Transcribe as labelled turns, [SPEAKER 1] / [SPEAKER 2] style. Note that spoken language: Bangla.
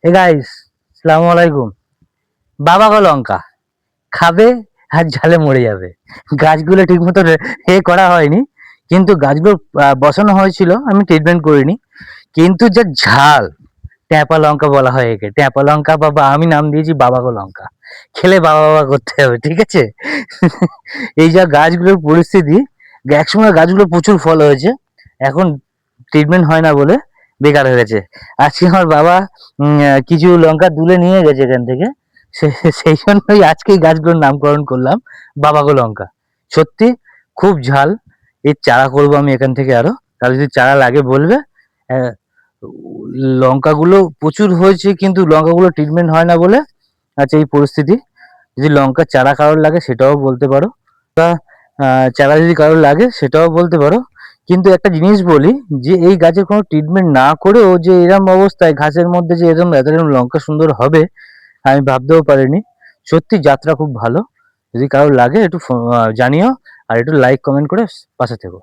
[SPEAKER 1] হে গাইস, আসসালামু আলাইকুম। বাবা গো লঙ্কা খাবে আর ঝালে মরে যাবে। গাছগুলো ঠিক মতো করা হয়নি, কিন্তু গাছগুলো বসানো হয়েছিল, আমি ট্রিটমেন্ট করিনি। কিন্তু যে ঝাল, ট্যাপা লঙ্কা বলা হয় একে, ট্যাপা লঙ্কা। বাবা, আমি নাম দিয়েছি বাবা গো লঙ্কা। খেলে বাবা বাবা করতে হবে, ঠিক আছে? এই যা গাছগুলোর পরিস্থিতি, একসময় গাছগুলো প্রচুর ফল হয়েছে, এখন ট্রিটমেন্ট হয় না বলে বেকার হয়ে গেছে। আজকে আমার বাবা কিছু লঙ্কা তুলে নিয়ে গেছে এখান থেকে। সেই জন্যই আজকে এই গাছগুলোর নামকরণ করলাম বাবা গো লঙ্কা। সত্যি খুব ঝাল। এর চারা করবো আমি এখান থেকে আরো। তাহলে যদি চারা লাগে বলবে। আহ, লঙ্কাগুলো প্রচুর হয়েছে, কিন্তু লঙ্কাগুলো ট্রিটমেন্ট হয় না বলে আচ্ছা এই পরিস্থিতি। যদি লঙ্কার চারা কারোর লাগে সেটাও বলতে পারো। তা চারা যদি কারোর লাগে সেটাও বলতে পারো। কিন্তু একটা জিনিস বলি, যে এই গাছের কোনো ট্রিটমেন্ট না করেও যে এরম অবস্থায় ঘাসের মধ্যে যে এরম লঙ্কা সুন্দর হবে আমি ভাবতেও পারিনি। সত্যি যাত্রা খুব ভালো। যদি কারোর লাগে একটু জানিও, আর একটু লাইক কমেন্ট করে পাশে থেকো।